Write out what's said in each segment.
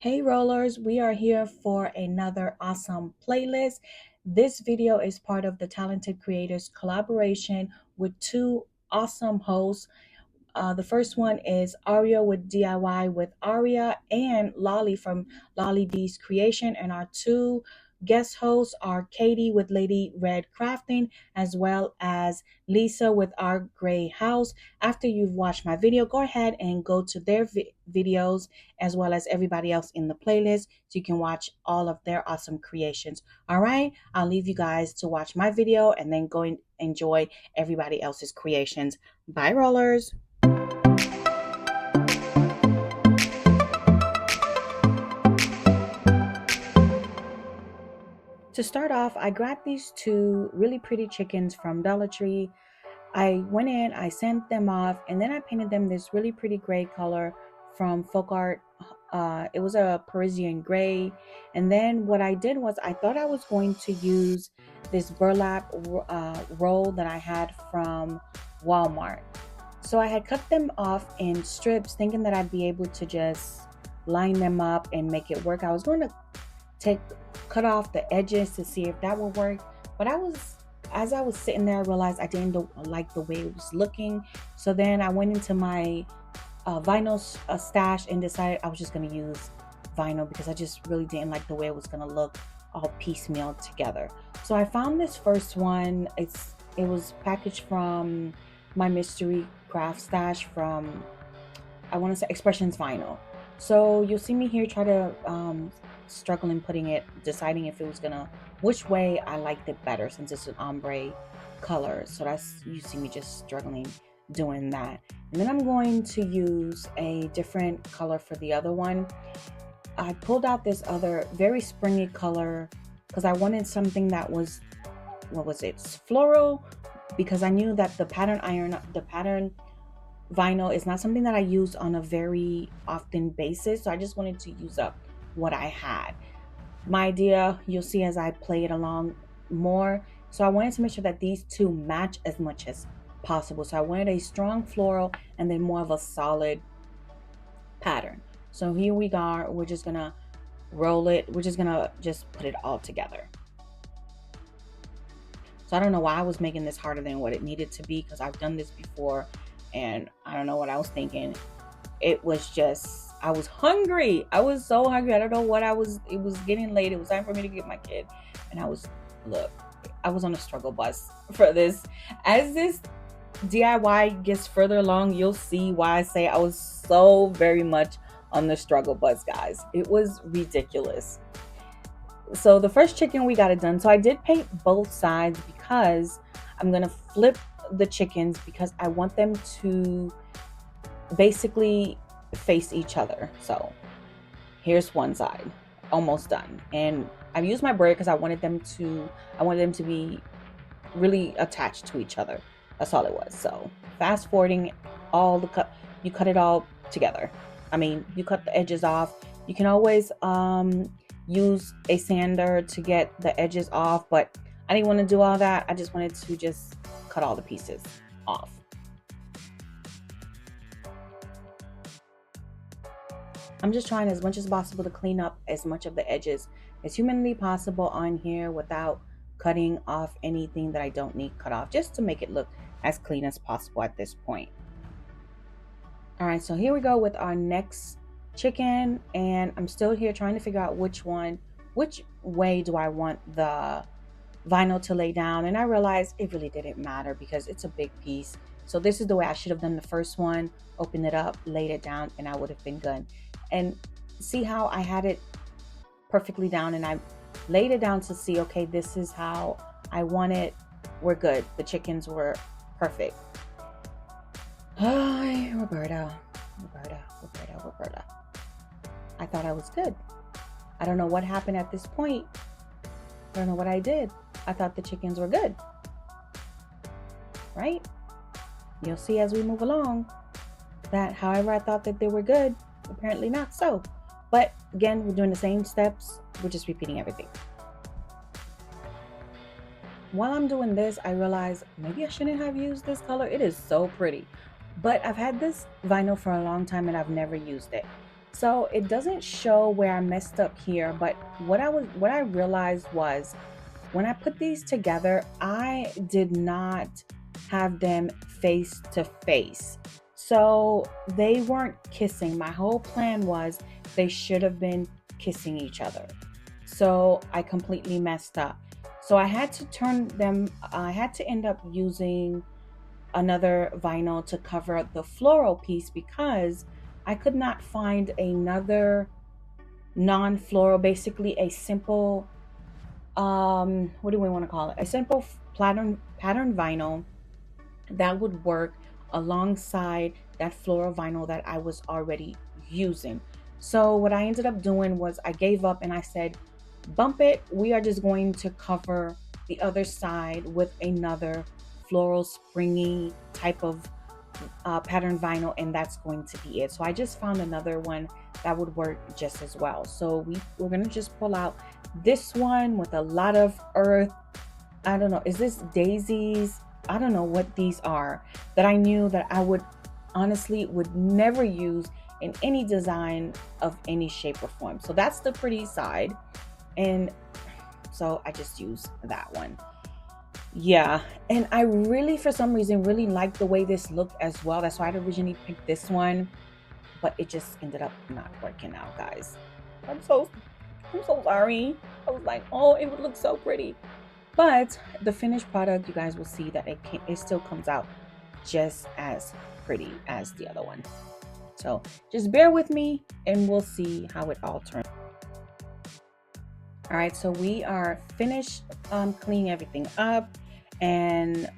Hey rollers, we are here for another awesome playlist. This video is part of the Talented Creators collaboration with two awesome hosts. The first one is Aurea with DIY with Aurea and Loli from Loli D's Creation. And our two guest hosts are Katie with Lady Red Crafting, as well as Lisa with Our Gray House. After you've watched my video, go ahead and go to their videos as well as everybody else in the playlist so you can watch all of their awesome creations. All right, I'll leave you guys to watch my video and then go and enjoy everybody else's creations. Bye, rollers. To start off, I grabbed these two really pretty chickens from Dollar Tree. I went in, I sent them off, and then I painted them this really pretty gray color from Folk Art. It was a Parisian gray. And then what I did was I thought I was going to use this burlap roll that I had from Walmart. So I had cut them off in strips thinking that I'd be able to just line them up and make it work. I was going to cut off the edges to see if that would work, but as I was sitting there, I realized I didn't like the way it was looking. So then I went into my vinyl stash and decided I was just going to use vinyl because I just really didn't like the way it was going to look all piecemeal together. So I found this first one. It was packaged from my mystery craft stash from, I want to say, Expressions Vinyl. So you'll see me here try to struggling putting it, deciding if it was gonna, which way I liked it better since it's an ombre color. So that's, you see me just struggling doing that. And then I'm going to use a different color for the other one. I pulled out this other very springy color because I wanted something that was, what was it, floral, because I knew that the pattern vinyl is not something that I use on a very often basis. So I just wanted to use up what I had. My idea, you'll see as I play it along more. So I wanted to make sure that these two match as much as possible. So I wanted a strong floral and then more of a solid pattern. So here we go. We're just gonna roll it. We're just gonna put it all together. So I don't know why I was making this harder than what it needed to be, because I've done this before and I don't know what I was thinking. It was just, I was hungry. I was so hungry. I don't know what it was getting late. It was time for me to get my kid. And I was on a struggle bus for this. As this DIY gets further along, you'll see why I say I was so very much on the struggle bus, guys. It was ridiculous. So the first chicken, we got it done. So I did paint both sides because I'm going to flip the chickens because I want them to basically face each other. So here's one side almost done, and I've used my braid because I wanted them to be really attached to each other. That's all it was. So fast forwarding all the you cut it all together. I mean, you cut the edges off. You can always use a sander to get the edges off, but I didn't want to do all that. I just wanted to just cut all the pieces off. I'm just trying as much as possible to clean up as much of the edges as humanly possible on here without cutting off anything that I don't need cut off, just to make it look as clean as possible at this point. All right, so here we go with our next chicken, and I'm still here trying to figure out which way do I want the vinyl to lay down, and I realized it really didn't matter because it's a big piece. So this is the way I should have done the first one, opened it up, laid it down, and I would have been good. And see how I had it perfectly down, and I laid it down to see, okay, this is how I want it. We're good. The chickens were perfect. Hi, Roberta. I thought I was good. I don't know what happened at this point. I don't know what I did. I thought the chickens were good. Right? You'll see as we move along that however I thought that they were good, apparently not so. But again, we're doing the same steps. We're just repeating everything. While I'm doing this, I realize maybe I shouldn't have used this color. It is so pretty. But I've had this vinyl for a long time and I've never used it. So it doesn't show where I messed up here, but what I realized was when I put these together, I did not have them face to face. So they weren't kissing. My whole plan was they should have been kissing each other. So I completely messed up. So I had to turn them, I had to end up using another vinyl to cover up the floral piece because I could not find another non-floral, basically a simple what do we want to call it, a simple pattern vinyl that would work alongside that floral vinyl that I was already using. So what I ended up doing was I gave up and I said, bump it, we are just going to cover the other side with another floral springy type of pattern vinyl, and that's going to be it. So I just found another one that would work just as well. So we're gonna just pull out this one with a lot of earth. I don't know, is this daisies? I don't know what these are, that I knew that I would honestly would never use in any design of any shape or form. So that's the pretty side, and so I just use that one. Yeah, and I really, for some reason, really like the way this looked as well. That's why I originally picked this one, but it just ended up not working out, guys. I'm so I'm so sorry. I was like, oh, it would look so pretty. But the finished product, you guys will see that it still comes out just as pretty as the other one. So just bear with me and we'll see how it all turns. All right, so we are finished cleaning everything up, and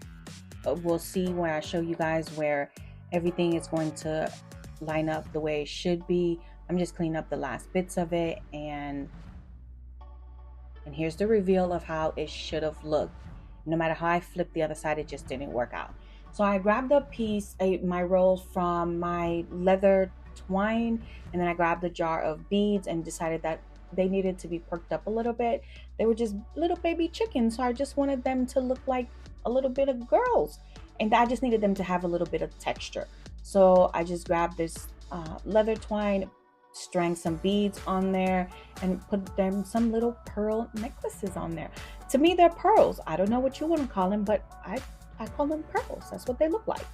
we'll see when I show you guys where everything is going to line up the way it should be. I'm just cleaning up the last bits of it, and here's the reveal of how it should have looked. No matter how I flipped the other side, it just didn't work out. So I grabbed a piece, my roll from my leather twine, and then I grabbed a jar of beads and decided that they needed to be perked up a little bit. They were just little baby chickens, so I just wanted them to look like a little bit of girls, and I just needed them to have a little bit of texture. So I just grabbed this leather twine, strung some beads on there, and put them some little pearl necklaces on there. To me, they're pearls. I don't know what you want to call them, but I call them pearls. That's what they look like.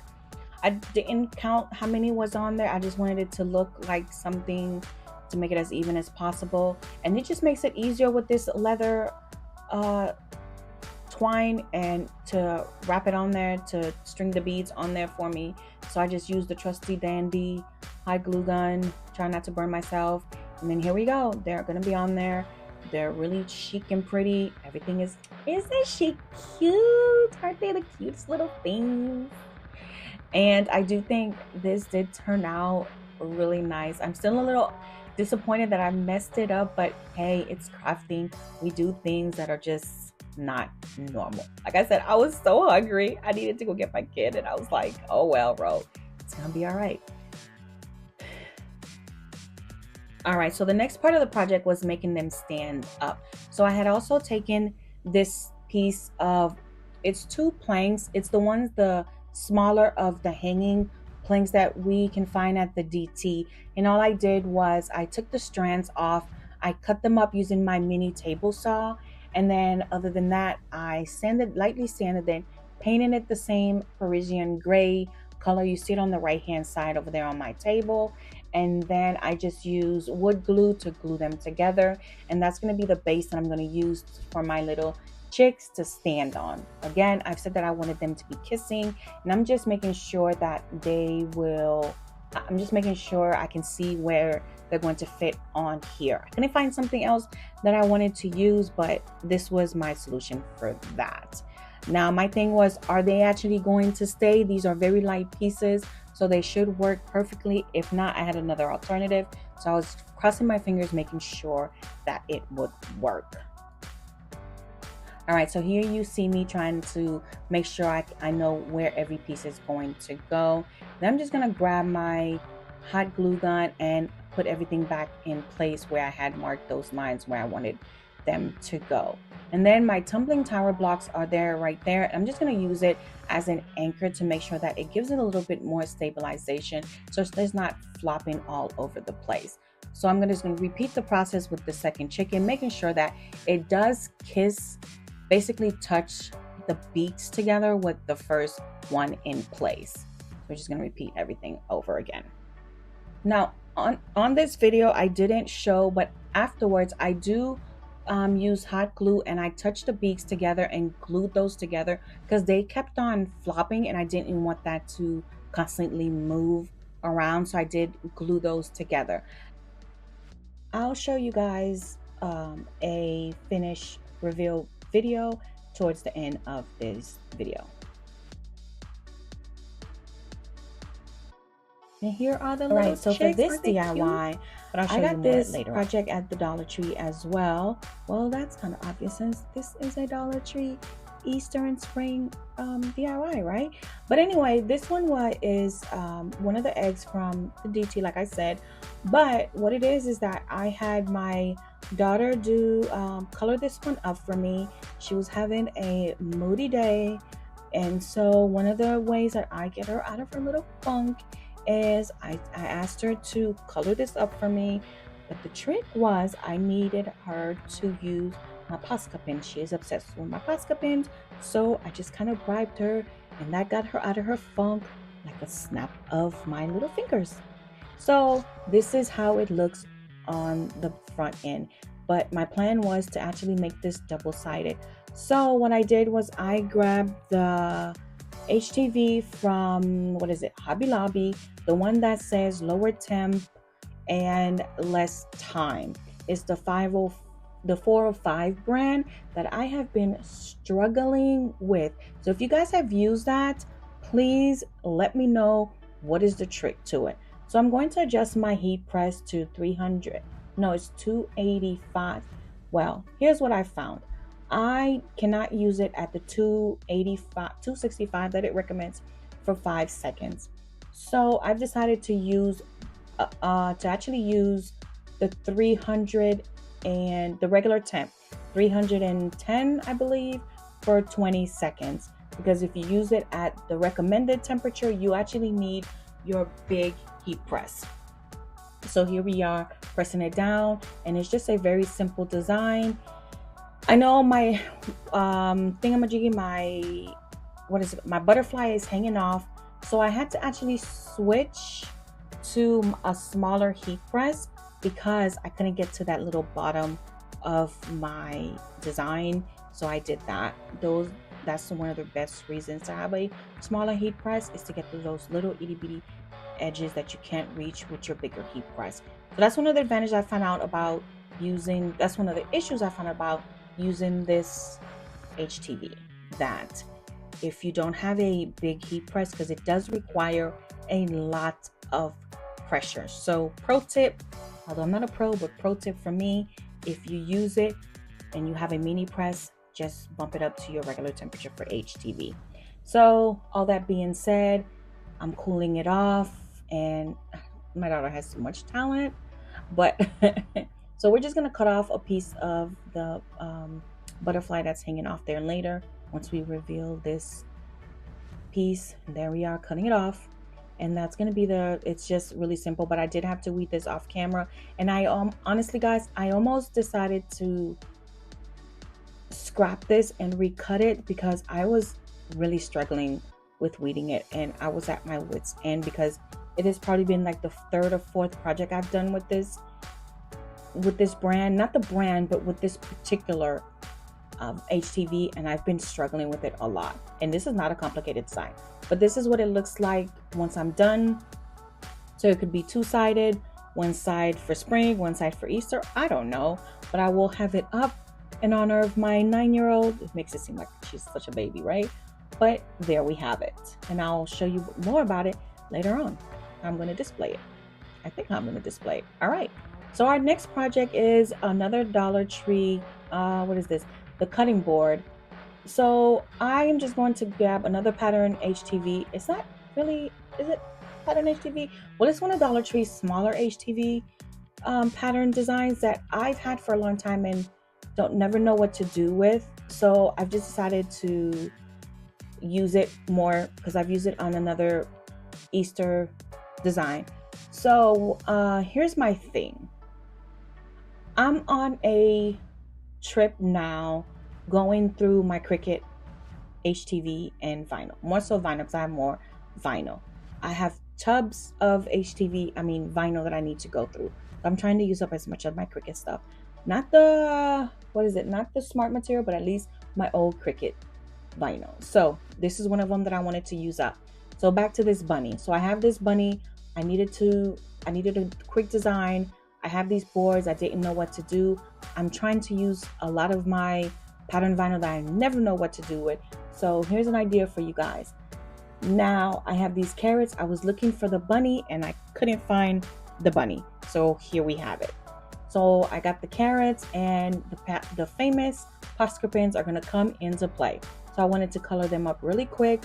I didn't count how many was on there. I just wanted it to look like something to make it as even as possible, and it just makes it easier with this leather twine and to wrap it on there, to string the beads on there for me. So I just used the trusty dandy hot glue gun, try not to burn myself, and then here we go. They're gonna be on there. They're really chic and pretty. Everything isn't she cute? Aren't they the cutest little things? And I do think this did turn out really nice. I'm still a little disappointed that I messed it up, but hey, it's crafting. We do things that are just not normal. Like I said, I was so hungry. I needed to go get my kid, and I was like, oh well, bro, it's gonna be all right. All right, so the next part of the project was making them stand up. So I had also taken this piece of, it's two planks. It's the smaller of the hanging planks that we can find at the DT. And all I did was I took the strands off. I cut them up using my mini table saw. And then other than that, I lightly sanded, then painted it the same Parisian gray color. You see it on the right hand side over there on my table. And then I just use wood glue to glue them together. And that's going to be the base that I'm going to use for my little chicks to stand on. Again, I've said that I wanted them to be kissing, and I'm just making sure that I'm just making sure I can see where they're going to fit on here. I couldn't find something else that I wanted to use, but this was my solution for that. Now, my thing was, are they actually going to stay? These are very light pieces, so they should work perfectly. If not, I had another alternative. So I was crossing my fingers, making sure that it would work. All right, so here you see me trying to make sure I know where every piece is going to go. Then I'm just gonna grab my hot glue gun and put everything back in place where I had marked those lines where I wanted them to go. And then my tumbling tower blocks are there, right there. I'm just gonna use it as an anchor to make sure that it gives it a little bit more stabilization so it's not flopping all over the place. So I'm just going to repeat the process with the second chicken, making sure that it does basically touch the beaks together with the first one in place. So we're just going to repeat everything over again. Now on this video I didn't show, but afterwards I do use hot glue, and I touched the beaks together and glued those together because they kept on flopping and I didn't want that to constantly move around, so I did glue those together. I'll show you guys a finish reveal video towards the end of this video. And here are the little so chicks. for this DIY, but I'll show I got you more this later project at the Dollar Tree as well. Well, that's kind of obvious since this is a Dollar Tree Easter and spring DIY, right? But anyway, this one is one of the eggs from the DT, like I said. But what it is that I had my daughter do color this one up for me. She was having a moody day, and so one of the ways that I get her out of her little funk is I asked her to color this up for me. But the trick was I needed her to use my Posca pin. She is obsessed with my Posca pins, so I just kind of bribed her, and that got her out of her funk like a snap of my little fingers. So this is how it looks on the front end, but my plan was to actually make this double-sided. So what I did was I grabbed the HTV from, what is it, Hobby Lobby, the one that says lower temp and less time. It's the 405 brand that I have been struggling with. So if you guys have used that, please let me know what is the trick to it. So I'm going to adjust my heat press to 300. No, it's 285. Well, here's what I found. I cannot use it at the 265 that it recommends for 5 seconds. So I've decided to use actually use the 300 and the regular temp, 310 I believe, for 20 seconds, because if you use it at the recommended temperature, you actually need your big heat press. So here we are pressing it down, and it's just a very simple design. I know my thingamajiggy, my butterfly is hanging off, so I had to actually switch to a smaller heat press because I couldn't get to that little bottom of my design. So I did that. That's one of the best reasons to have a smaller heat press, is to get to those little itty bitty edges that you can't reach with your bigger heat press. So that's one of the advantages I found out about using, that's one of the issues I found about using this HTV, that if you don't have a big heat press, because it does require a lot of pressure. So pro tip, although I'm not a pro, but pro tip for me, if you use it and you have a mini press, just bump it up to your regular temperature for HTV. So all that being said, I'm cooling it off, and my daughter has so much talent, but so we're just gonna cut off a piece of the butterfly that's hanging off there later once we reveal this piece. And there we are, cutting it off, and that's gonna be it's just really simple. But I did have to weed this off camera, and I honestly guys, I almost decided to scrap this and recut it because I was really struggling with weeding it, and I was at my wit's end because it has probably been like the 3rd or 4th project I've done with this brand, not the brand, but with this particular HTV, and I've been struggling with it a lot. And this is not a complicated design, but this is what it looks like once I'm done. So it could be 2-sided, one side for spring, one side for Easter, I don't know, but I will have it up in honor of my 9-year-old. It makes it seem like she's such a baby, right? But there we have it, and I'll show you more about it later on. I'm going to display it. I think I'm going to display it. All right, so our next project is another Dollar Tree, what is this? The cutting board. So I am just going to grab another pattern HTV. Is it pattern HTV? Well, it's one of Dollar Tree's smaller HTV pattern designs that I've had for a long time and never know what to do with. So I've just decided to use it more because I've used it on another Easter design. So here's my thing. I'm on a trip now going through my Cricut HTV and vinyl. More so vinyl because I have more vinyl. I have tubs of vinyl that I need to go through. So I'm trying to use up as much of my Cricut stuff. Not the, not the smart material, but at least my old Cricut vinyl. So this is one of them that I wanted to use up. So back to this bunny. So I have this bunny. I needed a quick design. I have these boards. I didn't know what to do. I'm trying to use a lot of my pattern vinyl that I never know what to do with. So here's an idea for you guys. Now I have these carrots. I was looking for the bunny and I couldn't find the bunny. So here we have it. So I got the carrots, and the famous Posca pins are going to come into play. So I wanted to color them up really quick.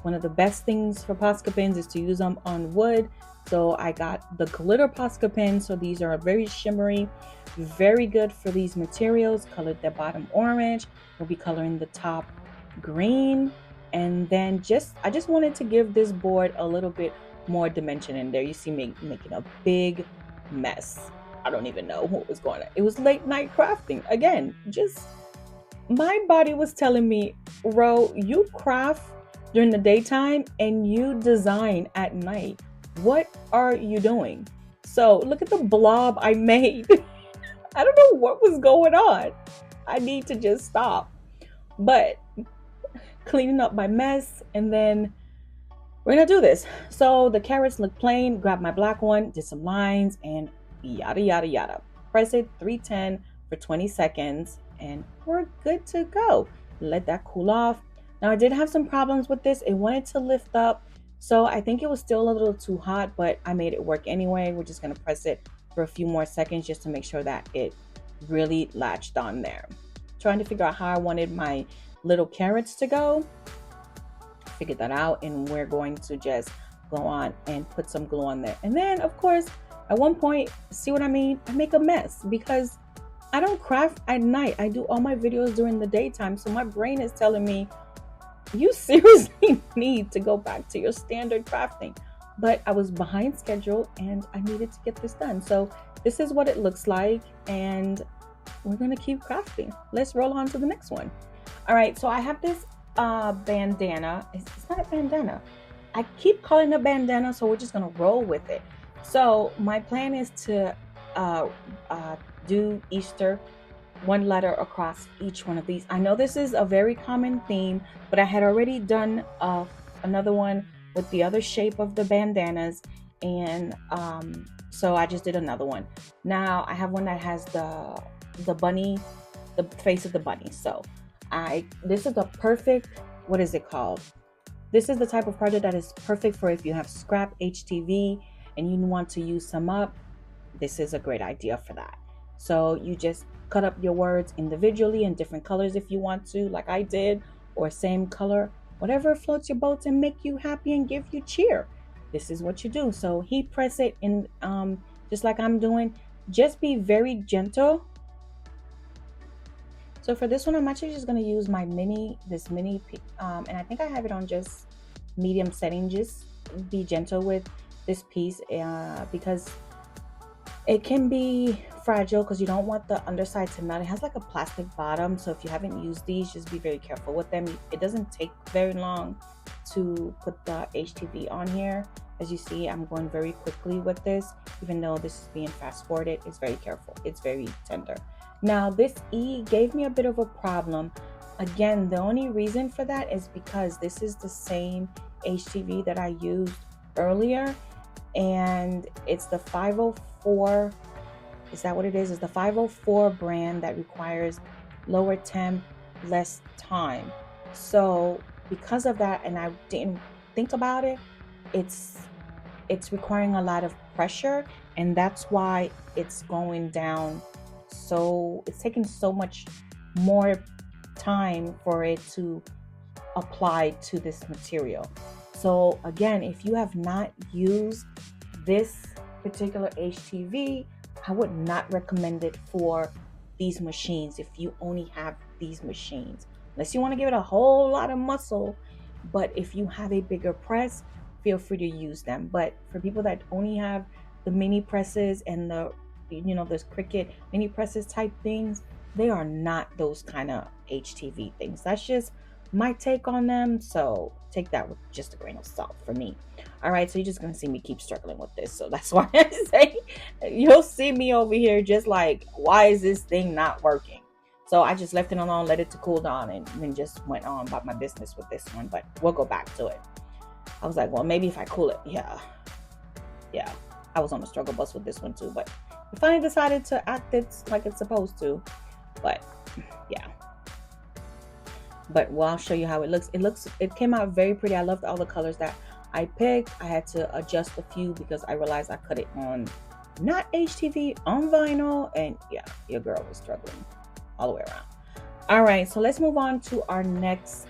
One of the best things for Posca pins is to use them on wood. So I got the glitter Posca pins. So these are very shimmery, very good for these materials. Colored the bottom orange. We'll be coloring the top green. And then I just wanted to give this board a little bit more dimension in there. You see me making a big mess. I don't even know what was going on. It was late night crafting. Again, just my body was telling me, Ro, you craft during the daytime and you design at night. What are you doing? So look at the blob I made. I don't know what was going on. I need to just stop. But cleaning up my mess, and then we're gonna do this. So the carrots look plain. Grab my black one, did some lines, and yada yada yada. Press it 310 for 20 seconds, and we're good to go. Let that cool off. Now I did have some problems with this. It wanted to lift up, so I think it was still a little too hot, but I made it work anyway. We're just gonna press it for a few more seconds just to make sure that it really latched on there. Trying to figure out how I wanted my little carrots to go. Figured that out, and we're going to just go on and put some glue on there. And then of course at one point, see what I mean, I make a mess because I don't craft at night. I do all my videos during the daytime, so my brain is telling me you seriously need to go back to your standard crafting. But I was behind schedule and I needed to get this done. So this is what it looks like, and we're gonna keep crafting. Let's roll on to the next one. All right, so I have this bandana. It's not a bandana. I keep calling it a bandana, so we're just gonna roll with it. So my plan is to do Easter one letter across each one of these. I know this is a very common theme, but I had already done another one with the other shape of the bandanas, and so I just did another one. Now I have one that has the bunny, the face of the bunny. So this is the perfect, what is it called? This is the type of project that is perfect for if you have scrap HTV and you want to use some up. This is a great idea for that. So you just cut up your words individually in different colors if you want to, like I did, or same color, whatever floats your boat and make you happy and give you cheer. This is what you do. So heat press it in, just like I'm doing. Just be very gentle. So for this one, I'm actually just going to use my mini, and I think I have it on just medium setting. Just be gentle with this piece because it can be fragile because you don't want the underside to melt. It has like a plastic bottom, so if you haven't used these, just be very careful with them. It doesn't take very long to put the HTV on here. As you see, I'm going very quickly with this, even though this is being fast forwarded. It's very careful. It's very tender. Now this E gave me a bit of a problem. Again, the only reason for that is because this is the same HTV that I used earlier, and it's the 504. Is that what it is? It's the 504 brand that requires lower temp, less time. So because of that, and I didn't think about it, it's requiring a lot of pressure, and that's why it's going down. So it's taking so much more time for it to apply to this material. So again, if you have not used this particular HTV, I would not recommend it for these machines if you only have these machines, unless you want to give it a whole lot of muscle. But if you have a bigger press, feel free to use them. But for people that only have the mini presses and the you know, those Cricut mini presses type things, they are not those kind of HTV things. That's just my take on them. So take that with just a grain of salt for me. All right, so you're just gonna see me keep struggling with this. So that's why I say you'll see me over here just like, why is this thing not working? So I just left it alone, let it to cool down, and then just went on about my business with this one. But we'll go back to it. I was like, well, maybe if I cool it, yeah. I was on the struggle bus with this one too, but I finally decided to act it like it's supposed to. But yeah. But well, I'll show you how it looks. It came out very pretty. I loved all the colors that I picked. I had to adjust a few because I realized I cut it on not HTV, on vinyl, and yeah, your girl was struggling all the way around. All right, so let's move on to our next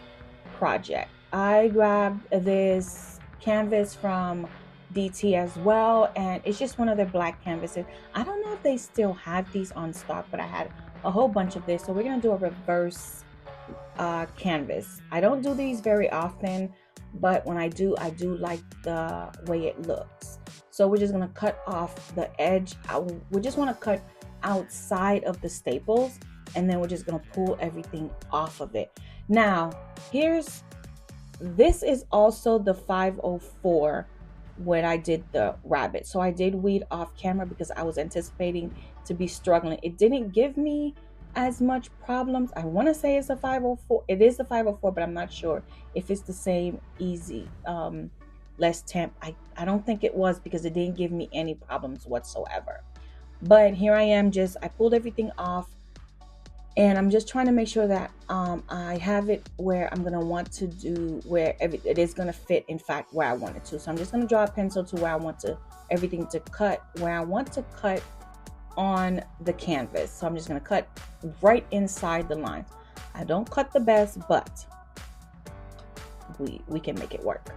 project. I grabbed this canvas from DT as well, and it's just one of their black canvases. I don't know if they still have these on stock, but I had a whole bunch of this, so we're gonna do a reverse canvas. I don't do these very often, but when I do like the way it looks. So we're just gonna cut off the edge. We just want to cut outside of the staples, and then we're just gonna pull everything off of it. Now this is also the 504 when I did the rabbit. So I did weed off camera because I was anticipating to be struggling. It didn't give me as much problems. I want to say it's a 504. It is the 504, but I'm not sure if it's the same easy less temp. I don't think it was, because it didn't give me any problems whatsoever. But here I am, I pulled everything off, and I'm just trying to make sure that I have it where I'm gonna want to do, where it is gonna fit, in fact, where I want it to. So I'm just gonna draw a pencil to where I want everything to cut, where I want to cut on the canvas. So I'm just going to cut right inside the lines. I don't cut the best, but we can make it work.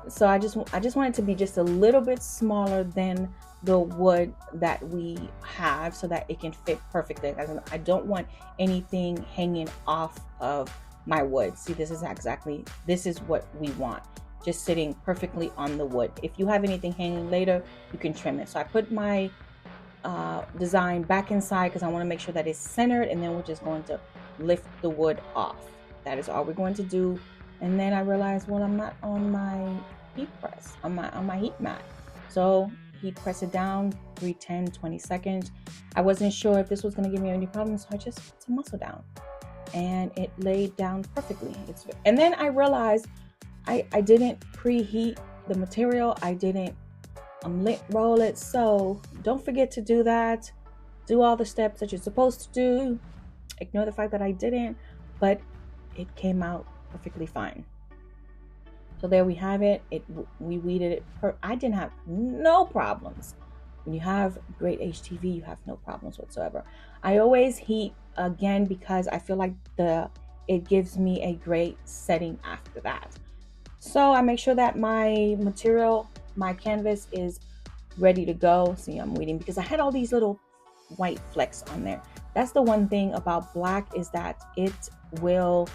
So I just want it to be just a little bit smaller than the wood that we have, so that it can fit perfectly. I don't want anything hanging off of my wood. See, this is what we want, just sitting perfectly on the wood. If you have anything hanging later, you can trim it. So I put my design back inside because I want to make sure that it's centered, and then we're just going to lift the wood off. That is all we're going to do. And then I realized, well, I'm not on my heat press, on my heat mat. So heat press it down, 310, 20 seconds. I wasn't sure if this was going to give me any problems, so I just put some muscle down, and it laid down perfectly. And then I realized I didn't preheat the material. I didn't lint roll it. So don't forget to do that. Do all the steps that you're supposed to do. Ignore the fact that I didn't, but it came out perfectly fine. So there we have it. We weeded it. I didn't have no problems. When you have great HTV, you have no problems whatsoever. I always heat again because I feel like it gives me a great setting after that. So I make sure that my material, my canvas, is ready to go. See, I'm waiting because I had all these little white flecks on there. That's the one thing about black, is that it will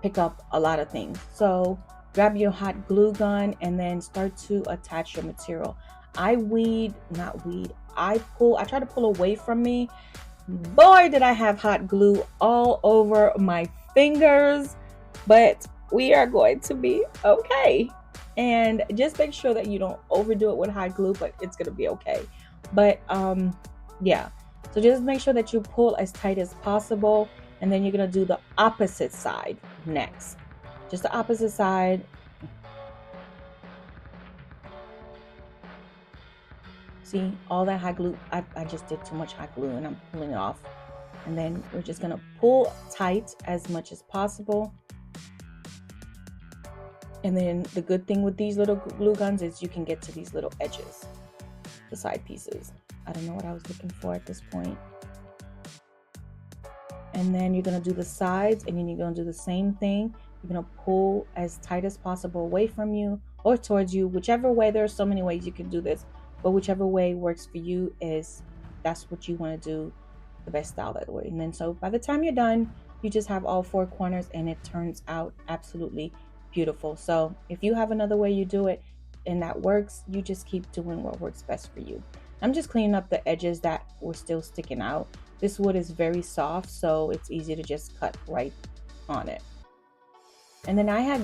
pick up a lot of things. So grab your hot glue gun and then start to attach your material. I try to pull away from me. Boy, did I have hot glue all over my fingers, but we are going to be okay. And just make sure that you don't overdo it with hot glue, but it's gonna be okay. But yeah, so just make sure that you pull as tight as possible, and then you're gonna do the opposite side next. Just the opposite side. See, all that hot glue, I just did too much hot glue, and I'm pulling it off. And then we're just gonna pull tight as much as possible. And then the good thing with these little glue guns is you can get to these little edges, the side pieces. I don't know what I was looking for at this point. And then you're gonna do the sides, and then you're gonna do the same thing. You're gonna pull as tight as possible away from you or towards you, whichever way. There are so many ways you can do this, but whichever way works for you, that's what you wanna do, the best style that way. And then so by the time you're done, you just have all four corners, and it turns out absolutely beautiful. So if you have another way you do it and that works, you just keep doing what works best for you. I'm just cleaning up the edges that were still sticking out. This wood is very soft, so it's easy to just cut right on it. And then I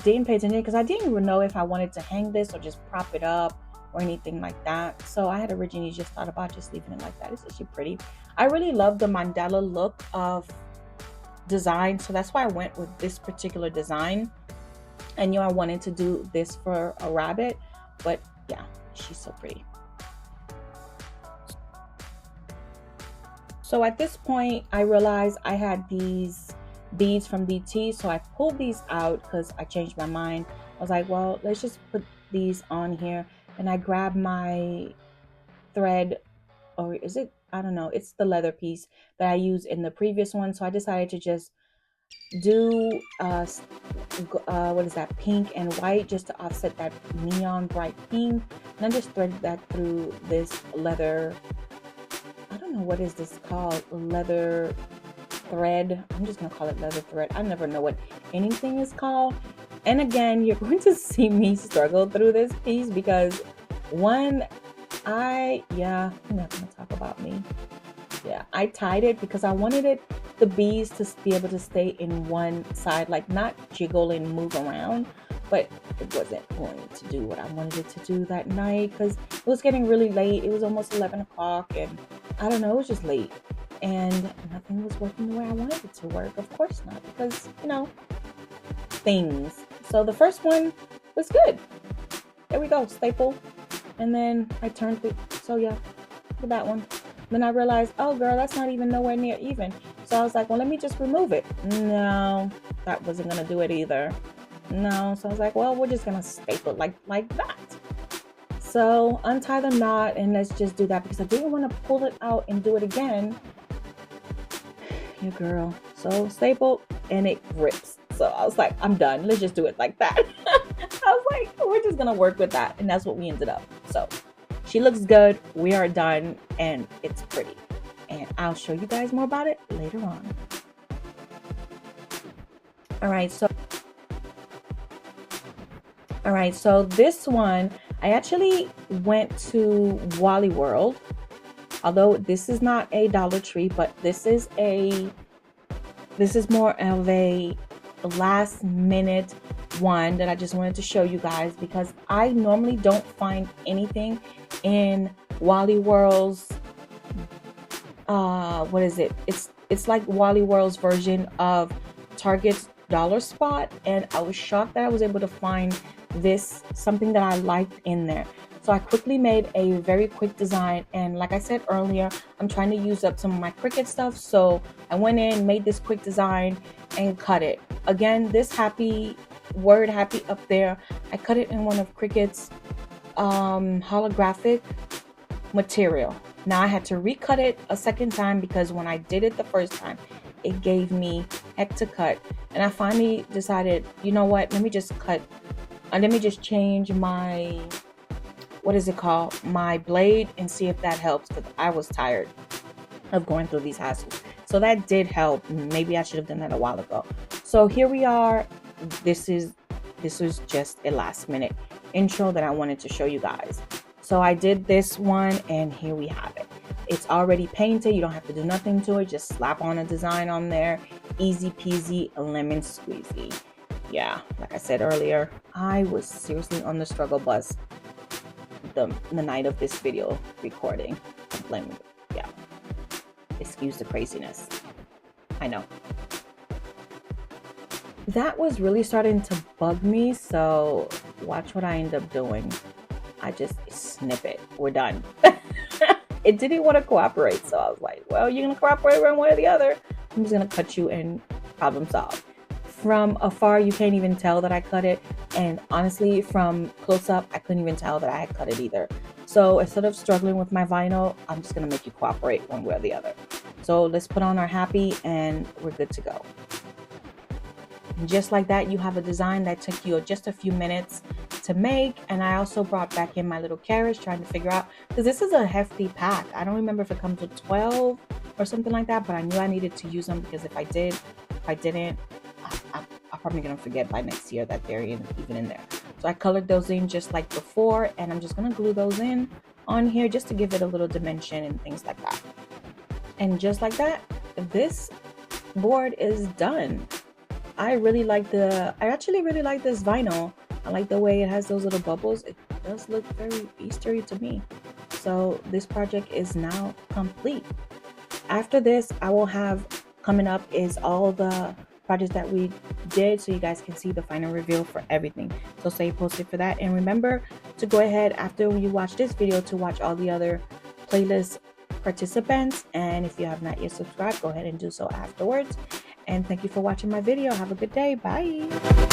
didn't pay attention because I didn't even know if I wanted to hang this or just prop it up or anything like that. So I had originally just thought about just leaving it like that. It's actually pretty. I really love the mandala look of design, so that's why I went with this particular design. I knew I wanted to do this for a rabbit, but yeah, she's so pretty. So at this point, I realized I had these beads from DT, so I pulled these out because I changed my mind. I was like, well, let's just put these on here. And I grabbed my thread, or is it, I don't know, it's the leather piece that I used in the previous one. So I decided to just do what is that, pink and white, just to offset that neon bright pink. And I just threaded that through this leather, I don't know what is this called, leather thread. I'm just gonna call it leather thread. I never know what anything is called. And again, you're going to see me struggle through this piece because I'm not gonna talk about me. Yeah, I tied it because I wanted the beads to be able to stay in one side, like not jiggle and move around, but it wasn't going to do what I wanted it to do that night because it was getting really late. It was almost 11 o'clock and I don't know, it was just late and nothing was working the way I wanted it to work. Of course not, because, you know, things. So the first one was good. There we go, staple. And then I turned it, so yeah, for that one. Then I realized, oh girl, that's not even nowhere near even. So I was like, well, let me just remove it. No, that wasn't gonna do it either. No, so I was like, well, we're just gonna staple it like that. So untie the knot and let's just do that because I didn't want to pull it out and do it again. Yeah, girl. So staple and it rips. So I was like, I'm done. Let's just do it like that. I was like, we're just gonna work with that, and that's what we ended up. So she looks good. We are done, and it's pretty. And I'll show you guys more about it later on. All right, so this one, I actually went to Wally World. Although this is not a Dollar Tree, but this is more of a last minute one that I just wanted to show you guys because I normally don't find anything in Wally World's what is it? It's like Wally World's version of Target's dollar spot, and I was shocked that I was able to find something that I liked in there. So I quickly made a very quick design, and like I said earlier, I'm trying to use up some of my Cricut stuff, so I went in, made this quick design and cut it. Again, this happy up there, I cut it in one of Cricut's holographic material. Now I had to recut it a second time because when I did it the first time, it gave me heck to cut, and I finally decided, you know what, let me just change my, what is it called, my blade, and see if that helps because I was tired of going through these hassles. So that did help. Maybe I should have done that a while ago. So here we are. This was just a last minute intro that I wanted to show you guys. So I did this one and here we have it. It's already painted. You don't have to do nothing to it. Just slap on a design on there. Easy peasy, lemon squeezy. Yeah, like I said earlier, I was seriously on the struggle bus the night of this video recording. Yeah, excuse the craziness. I know. That was really starting to bug me, so watch what I end up doing. I just snip it. We're done. It didn't want to cooperate, so I was like, well, you're gonna cooperate one way or the other. I'm just gonna cut you and problem solve. From afar, you can't even tell that I cut it, and honestly, from close up, I couldn't even tell that I had cut it either. So instead of struggling with my vinyl, I'm just gonna make you cooperate one way or the other. So let's put on our happy and we're good to go. And just like that, you have a design that took you just a few minutes to make. And I also brought back in my little carrots, trying to figure out, because this is a hefty pack. I don't remember if it comes with 12 or something like that, but I knew I needed to use them because if I didn't, I'm probably gonna forget by next year that they're even in there. So I colored those in just like before, and I'm just gonna glue those in on here just to give it a little dimension and things like that. And just like that, this board is done. I actually really like this vinyl. I like the way it has those little bubbles. It does look very Eastery to me. So this project is now complete. After this, I will have coming up is all the projects that we did, so you guys can see the final reveal for everything. So stay posted for that, and remember to go ahead after you watch this video to watch all the other playlist participants, and if you have not yet subscribed, go ahead and do so afterwards. And thank you for watching my video. Have a good day. Bye.